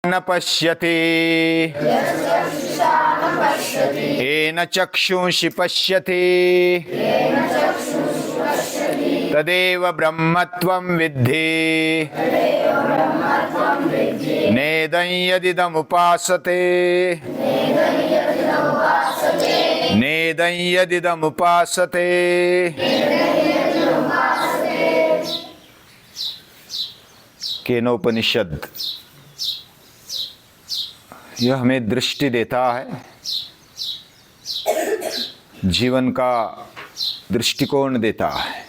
न पश्यति येन चक्षुषि पश्यति तदेव ब्रह्मत्वं विद्धि नेदं यदिदमुपासते नेदं यदिदमुपासते। केनोपनिषद यह हमें दृष्टि देता है, जीवन का दृष्टिकोण देता है।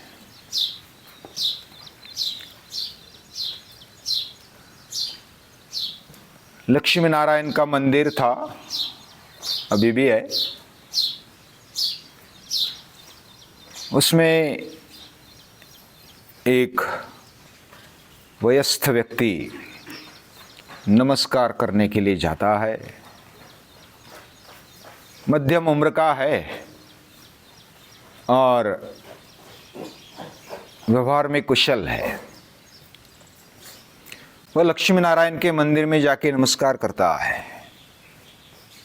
लक्ष्मी नारायण का मंदिर था, अभी भी है। उसमें एक वयस्क व्यक्ति नमस्कार करने के लिए जाता है। मध्यम उम्र का है और व्यवहार में कुशल है। वह लक्ष्मी नारायण के मंदिर में जाके नमस्कार करता है।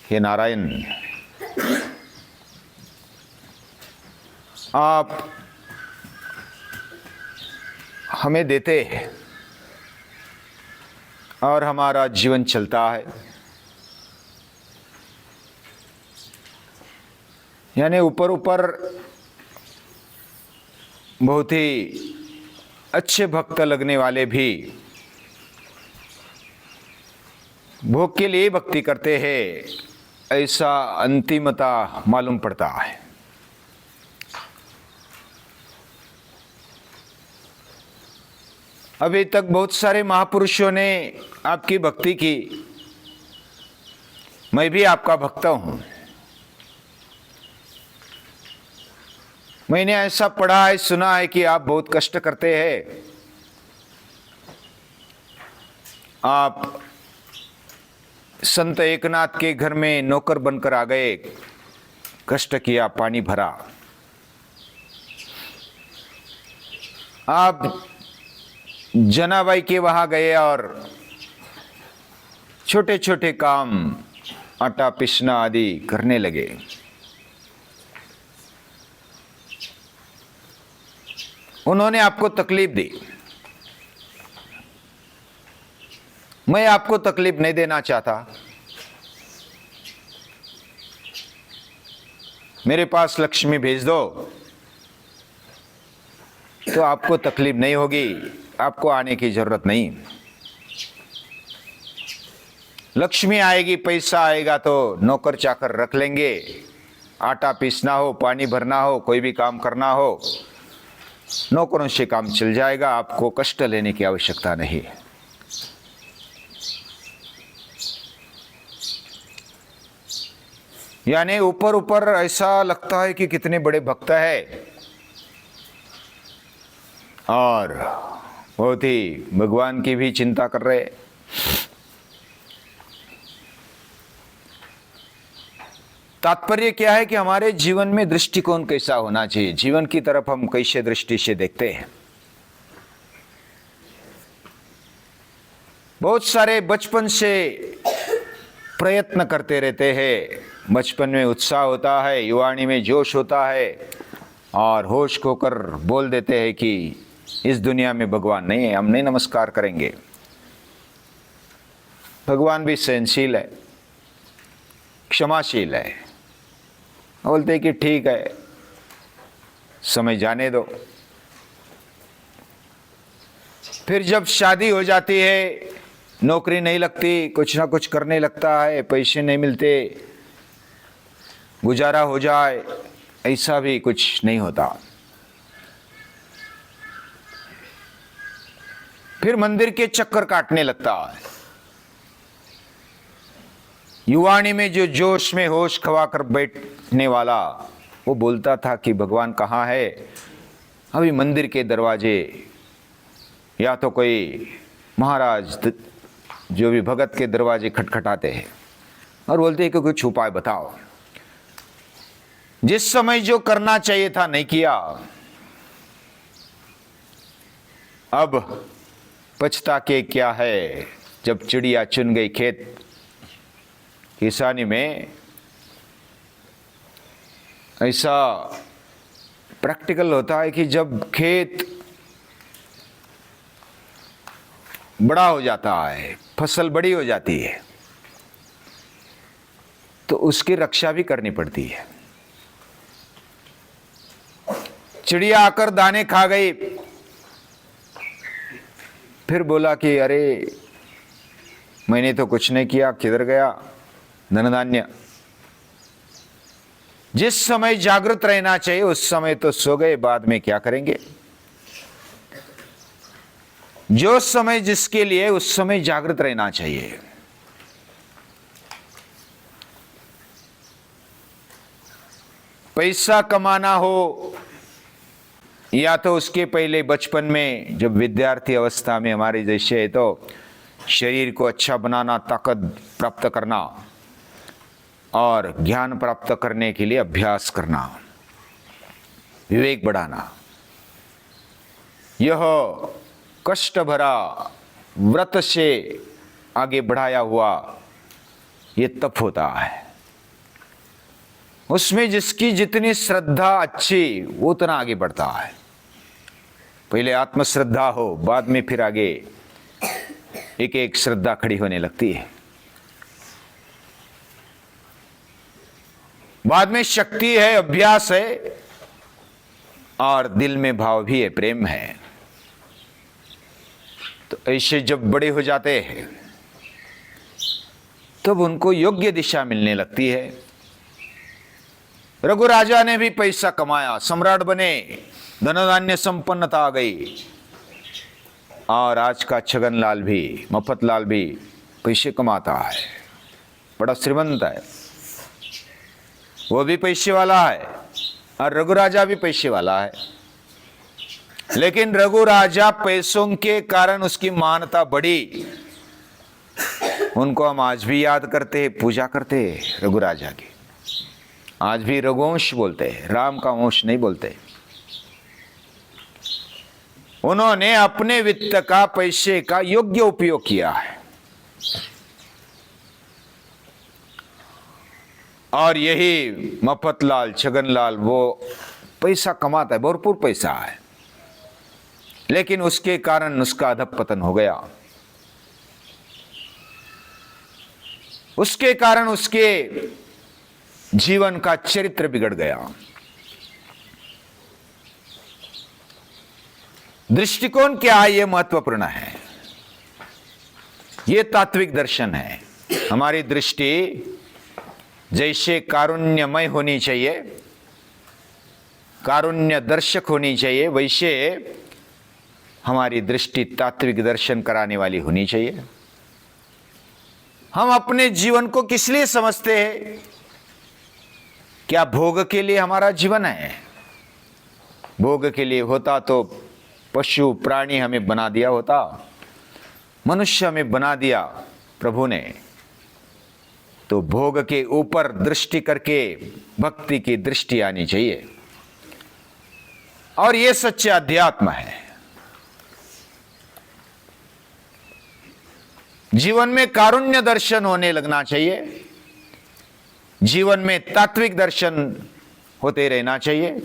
हे नारायण, आप हमें देते हैं और हमारा जीवन चलता है। यानी ऊपर ऊपर बहुत ही अच्छे भक्त लगने वाले भी भोग के लिए भक्ति करते हैं, ऐसा अंतिमता मालूम पड़ता है। अभी तक बहुत सारे महापुरुषों ने आपकी भक्ति की, मैं भी आपका भक्त हूं। मैंने ऐसा पढ़ा है, सुना है कि आप बहुत कष्ट करते हैं। आप संत एकनाथ के घर में नौकर बनकर आ गए, कष्ट किया, पानी भरा। आप जनाबाई के वहां गए और छोटे छोटे काम, आटा पीसना आदि करने लगे। उन्होंने आपको तकलीफ दी। मैं आपको तकलीफ नहीं देना चाहता। मेरे पास लक्ष्मी भेज दो तो आपको तकलीफ नहीं होगी, आपको आने की जरूरत नहीं। लक्ष्मी आएगी, पैसा आएगा तो नौकर चाकर रख लेंगे। आटा पीसना हो, पानी भरना हो, कोई भी काम करना हो, नौकरों से काम चल जाएगा। आपको कष्ट लेने की आवश्यकता नहीं। यानी ऊपर ऊपर ऐसा लगता है कि कितने बड़े भक्त है और बहुत ही भगवान की भी चिंता कर रहे। तात्पर्य क्या है कि हमारे जीवन में दृष्टिकोण कैसा होना चाहिए, जीवन की तरफ हम कैसे दृष्टि से देखते हैं। बहुत सारे बचपन से प्रयत्न करते रहते हैं। बचपन में उत्साह होता है, युवानी में जोश होता है और होश खोकर बोल देते हैं कि इस दुनिया में भगवान नहीं है, हम नहीं नमस्कार करेंगे। भगवान भी सहनशील है, क्षमाशील है। बोलते हैं कि ठीक है, समय जाने दो। फिर जब शादी हो जाती है, नौकरी नहीं लगती, कुछ ना कुछ करने लगता है, पैसे नहीं मिलते, गुजारा हो जाए, ऐसा भी कुछ नहीं होता। फिर मंदिर के चक्कर काटने लगता है। युवानी में जो जोश में होश खवाकर बैठने वाला, वो बोलता था कि भगवान कहाँ है। अभी मंदिर के दरवाजे या तो कोई महाराज जो भी भगत के दरवाजे खटखटाते हैं और बोलते हैं कि कुछ उपाय बताओ। जिस समय जो करना चाहिए था नहीं किया, अब पछता के क्या है, जब चिड़िया चुन गई खेत किसानी में, ऐसा प्रैक्टिकल होता है कि जब खेत बड़ा हो जाता है, फसल बड़ी हो जाती है, तो उसकी रक्षा भी करनी पड़ती है। चिड़िया आकर दाने खा गई, फिर बोला कि अरे मैंने तो कुछ नहीं किया, किधर गया धन धान्य। जिस समय जागृत रहना चाहिए उस समय तो सो गए, बाद में क्या करेंगे। जो समय जिसके लिए उस समय जागृत रहना चाहिए। पैसा कमाना हो या तो उसके पहले बचपन में जब विद्यार्थी अवस्था में हमारे जैसे है तो शरीर को अच्छा बनाना, ताकत प्राप्त करना और ज्ञान प्राप्त करने के लिए अभ्यास करना, विवेक बढ़ाना। यह कष्ट भरा व्रत से आगे बढ़ाया हुआ ये तप होता है। उसमें जिसकी जितनी श्रद्धा अच्छी वो उतना आगे बढ़ता है। पहले आत्मश्रद्धा हो, बाद में फिर आगे एक एक श्रद्धा खड़ी होने लगती है। बाद में शक्ति है, अभ्यास है और दिल में भाव भी है, प्रेम है। तो ऐसे जब बड़े हो जाते हैं तब उनको योग्य दिशा मिलने लगती है। रघु राजा ने भी पैसा कमाया, सम्राट बने, धन धान्य संपन्नता आ गई। और आज का छगनलाल भी, मफतलाल भी पैसे कमाता है, बड़ा श्रीमंत है, वो भी पैसे वाला है और रघु राजा भी पैसे वाला है। लेकिन रघु राजा पैसों के कारण उसकी मान्यता बढ़ी। उनको हम आज भी याद करते हैं, पूजा करते हैं रघु राजा की। आज भी रघुवंश बोलते हैं, राम का वंश नहीं बोलते। उन्होंने अपने वित्त का, पैसे का योग्य उपयोग किया है। और यही मफतलाल, छगनलाल वो पैसा कमाता है, भरपूर पैसा है, लेकिन उसके कारण उसका अधःपतन हो गया। उसके कारण उसके जीवन का चरित्र बिगड़ गया। दृष्टिकोण क्या है, यह महत्वपूर्ण है। यह तात्विक दर्शन है। हमारी दृष्टि जैसे कारुण्यमय होनी चाहिए, कारुण्य दर्शक होनी चाहिए, वैसे हमारी दृष्टि तात्विक दर्शन कराने वाली होनी चाहिए। हम अपने जीवन को किस लिए समझते हैं? क्या भोग के लिए हमारा जीवन है? भोग के लिए होता तो पशु प्राणी हमें बना दिया होता, मनुष्य हमें बना दिया प्रभु ने। तो भोग के ऊपर दृष्टि करके भक्ति की दृष्टि आनी चाहिए। और यह सच्चा अध्यात्म है। जीवन में कारुण्य दर्शन होने लगना चाहिए, जीवन में तात्विक दर्शन होते रहना चाहिए,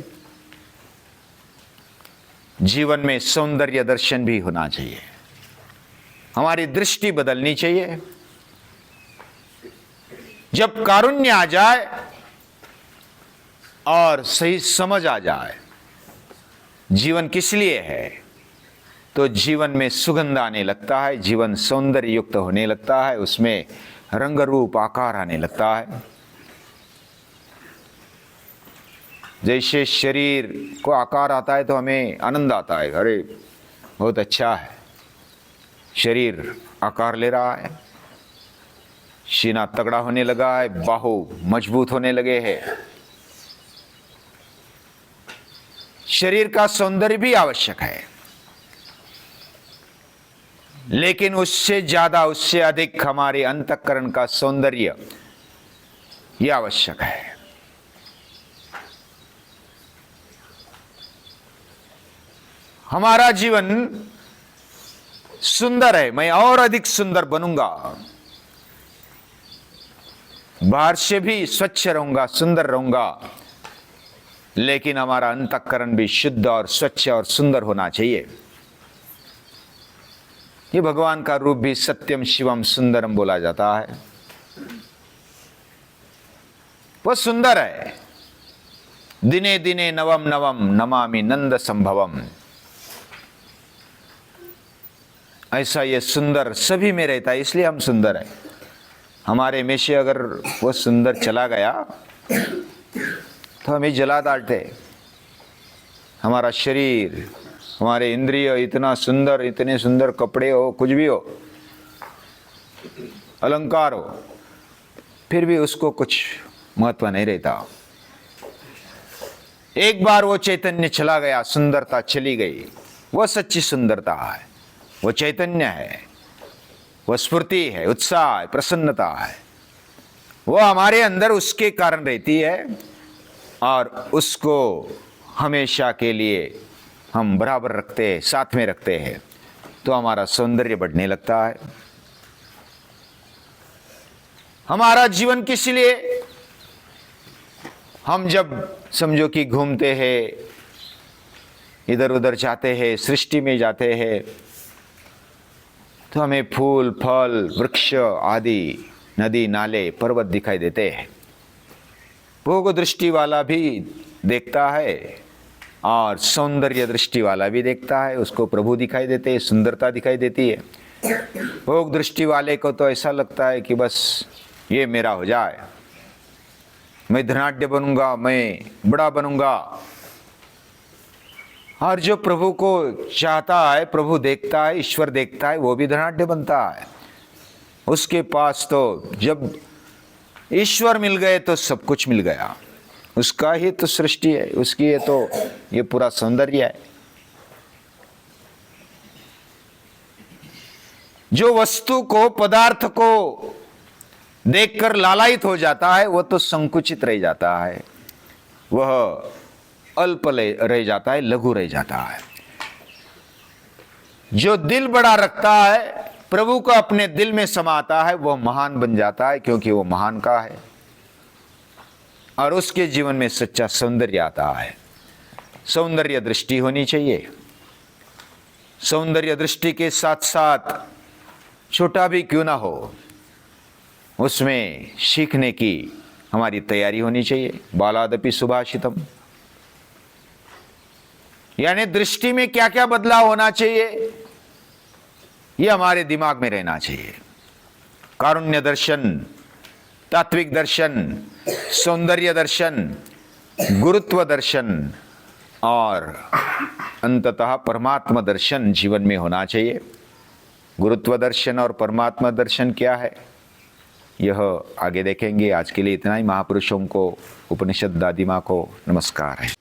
जीवन में सौंदर्य दर्शन भी होना चाहिए। हमारी दृष्टि बदलनी चाहिए। जब कारुण्य आ जाए और सही समझ आ जाए जीवन किस लिए है, तो जीवन में सुगंध आने लगता है, जीवन सौंदर्य युक्त होने लगता है, उसमें रंग रूप आकार आने लगता है। जैसे शरीर को आकार आता है तो हमें आनंद आता है, अरे बहुत अच्छा है, शरीर आकार ले रहा है, सीना तगड़ा होने लगा है, बाहु मजबूत होने लगे हैं। शरीर का सौंदर्य भी आवश्यक है, लेकिन उससे ज्यादा, उससे अधिक हमारे अंतःकरण का सौंदर्य यह आवश्यक है। हमारा जीवन सुंदर है, मैं और अधिक सुंदर बनूंगा, बाहर से भी स्वच्छ रहूंगा, सुंदर रहूंगा, लेकिन हमारा अंतःकरण भी शुद्ध और स्वच्छ और सुंदर होना चाहिए। ये भगवान का रूप भी सत्यम शिवम सुंदरम बोला जाता है। वो सुंदर है। दिने दिने नवम नवम नमामि नंद संभवम। ऐसा ये सुंदर सभी में रहता है, इसलिए हम सुंदर है। हमारे में से अगर वो सुंदर चला गया तो हमें जला डालते। हमारा शरीर, हमारे इंद्रिय इतना सुंदर, इतने सुंदर कपड़े हो, कुछ भी हो, अलंकार हो, फिर भी उसको कुछ महत्व नहीं रहता। एक बार वो चैतन्य चला गया, सुंदरता चली गई, वो सच्ची सुंदरता है, वो चैतन्य है, वो स्फूर्ति है, उत्साह है, प्रसन्नता है। वो हमारे अंदर उसके कारण रहती है और उसको हमेशा के लिए हम बराबर रखते हैं, साथ में रखते हैं, तो हमारा सौंदर्य बढ़ने लगता है। हमारा जीवन किस लिए? हम जब समझो कि घूमते हैं, इधर उधर जाते हैं, सृष्टि में जाते हैं, तो हमें फूल फल वृक्ष आदि, नदी नाले पर्वत दिखाई देते हैं। भोग दृष्टि वाला भी देखता है और सौंदर्य दृष्टि वाला भी देखता है, उसको प्रभु दिखाई देते हैं, सुंदरता दिखाई देती है। भोग दृष्टि वाले को तो ऐसा लगता है कि बस ये मेरा हो जाए, मैं धनाढ्य बनूंगा, मैं बड़ा बनूंगा। और जो प्रभु को चाहता है, प्रभु देखता है, ईश्वर देखता है, वो भी धनाढ्य बनता है। उसके पास तो जब ईश्वर मिल गए तो सब कुछ मिल गया। उसका ही तो सृष्टि है, उसकी ये तो ये पूरा सौंदर्य है। जो वस्तु को, पदार्थ को देखकर लालायित हो जाता है, वो तो संकुचित रह जाता है, वह अल्प रह जाता है, लघु रह जाता है। जो दिल बड़ा रखता है, प्रभु को अपने दिल में समाता है, वह महान बन जाता है, क्योंकि वो महान का है और उसके जीवन में सच्चा सौंदर्य आता है। सौंदर्य दृष्टि होनी चाहिए। सौंदर्य दृष्टि के साथ साथ छोटा भी क्यों ना हो, उसमें सीखने की हमारी तैयारी होनी चाहिए। बालादपि सुभाषितम, यानी दृष्टि में क्या क्या बदलाव होना चाहिए, यह हमारे दिमाग में रहना चाहिए। कारुण्य दर्शन, तात्विक दर्शन, सौंदर्य दर्शन, गुरुत्व दर्शन और अंततः परमात्मा दर्शन जीवन में होना चाहिए। गुरुत्व दर्शन और परमात्मा दर्शन क्या है, यह आगे देखेंगे। आज के लिए इतना ही। महापुरुषों को, उपनिषद दादी माँ को नमस्कार है।